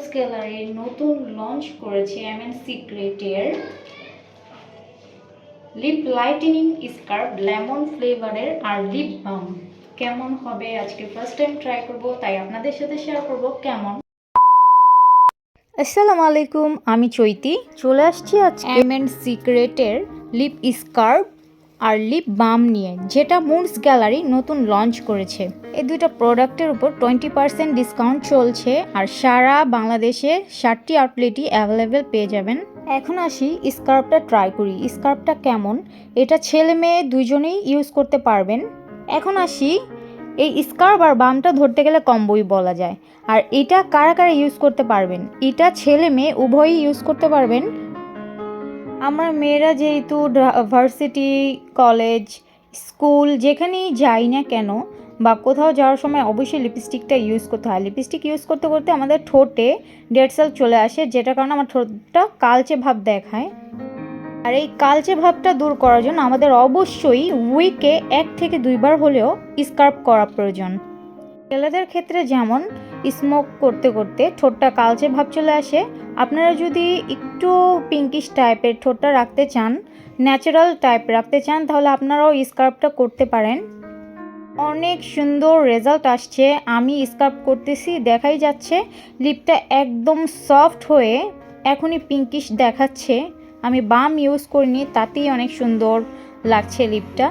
মুজ gallery নতুন launch করেছে MN সিক্রেটের লিপ লাইটেনিং স্কার্ফ লেমন ফ্লেভারের আর লিপ বাম। কেমন হবে আজকে ফার্স্ট টাইম ট্রাই করব, তাই আপনাদের সাথে শেয়ার করব কেমন। আসসালামু আলাইকুম, আমি চৈতি চলে আসছি আজকে এমএন সিক্রেটের লিপ স্কার্ফ আর লিপ বাম নিয়ে, যেটা মুজ গ্যালারি নতুন লঞ্চ করেছে। এই দুইটা প্রোডাক্টের উপর 20% ডিসকাউন্ট চলছে আর সারা বাংলাদেশে 60টি আউটলেটই অ্যাভেলেবেল পেয়ে যাবেন। এখন আসি স্কার্ফটা ট্রাই করি, স্কার্ফটা কেমন। এটা ছেলে মেয়ে দুইজনেই ইউজ করতে পারবেন। এখন আসি, এই স্কার্ফ আর বামটা ধরতে গেলে কম্বোই বলা যায়। আর এটা কারা কারা ইউজ করতে পারবেন, এটা ছেলে মেয়ে উভয়ই ইউজ করতে পারবেন। আমরা মেয়েরা যেহেতু ভার্সিটি, কলেজ, স্কুল যেখানেই যাই না কেন বা কোথাও যাওয়ার সময় অবশ্যই লিপস্টিকটা ইউজ করতে হয়। লিপস্টিক ইউজ করতে করতে আমাদের ঠোঁটে ডেড সেল চলে আসে, যেটার কারণে আমার ঠোঁটটা কালচে ভাব দেখায়। আর এই কালচে ভাবটা দূর করার জন্য আমাদের অবশ্যই উইকে 1 থেকে 2 বার হলেও স্কার্ফ করা প্রয়োজন। ছেলেদের ক্ষেত্রে যেমন স্মোক করতে করতে ঠোঁটটা কালচে ভাব চলে আসে, আপনারা যদি একটু পিঙ্কিশ টাইপের ঠোঁটটা রাখতে চান, ন্যাচারাল টাইপ রাখতে চান, তাহলে আপনারাও স্কার্ফটা করতে পারেন। অনেক সুন্দর রেজাল্ট আসছে। আমি স্কার্ফ করতেছি, দেখাই যাচ্ছে লিপটা একদম সফট হয়ে এখনই পিঙ্কিশ দেখাচ্ছে। আমি বাম ইউজ করিনি, তাতেই অনেক সুন্দর লাগছে লিপটা।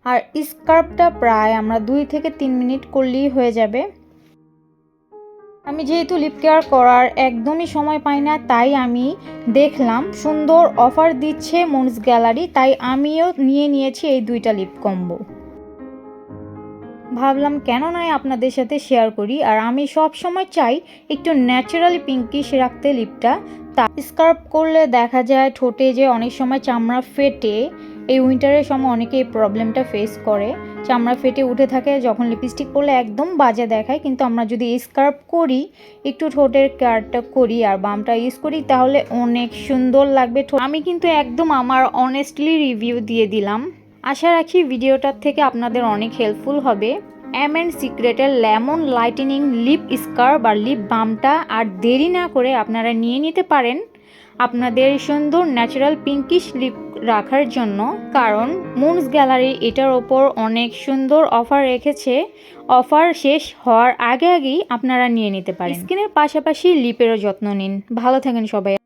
আর স্কার্ফটা প্রায় আমরা 2 থেকে 3 মিনিট করলেই হয়ে যাবে। আমি যেহেতু লিপ কেয়ার করার একদমই সময় পাই না, তাই আমি দেখলাম সুন্দর অফার দিচ্ছে মুজ গ্যালারি, তাই আমিও নিয়ে নিয়েছি এই 2টা লিপ কম্বো। ভাবলাম কেন নয় আপনাদের সাথে শেয়ার করি। আর আমি সব সময় চাই একটু ন্যাচারালি পিঙ্কিশ রাখতে লিপটা। তা স্কার্ফ করলে দেখা যায় ঠোঁটে যে অনেক সময় চামড়া ফেটে, এই উইন্টারের সময় অনেকে এই প্রবলেমটা ফেস করে, চামড়া ফেটে উঠে থাকে যখন লিপস্টিক পরলে একদম বাজে দেখায়। কিন্তু আমরা যদি স্কার্ফ করি, একটু ঠোঁটের কেয়ারটা করি আর বামটা ইউজ করি, তাহলে অনেক সুন্দর লাগবে। আমি কিন্তু একদম আমার অনেস্টলি রিভিউ দিয়ে দিলাম। আশা রাখি ভিডিওটার থেকে আপনাদের অনেক হেল্পফুল হবে। এমএন সিক্রেটের লেমন লাইটেনিং লিপ স্কার্ফ আর লিপ বামটা আর দেরি না করে আপনারা নিয়ে নিতে পারেন আপনাদের সুন্দর ন্যাচারাল পিঙ্কিশ লিপ রাখার জন্য। কারণ মুজ গ্যালারি এটার ওপর অনেক সুন্দর অফার রেখেছে। অফার শেষ হওয়ার আগে আগেই আপনারা নিয়ে নিতে পারেন। স্কিনের পাশাপাশি লিপেরও যত্ন নিন। ভালো থাকেন সবাই।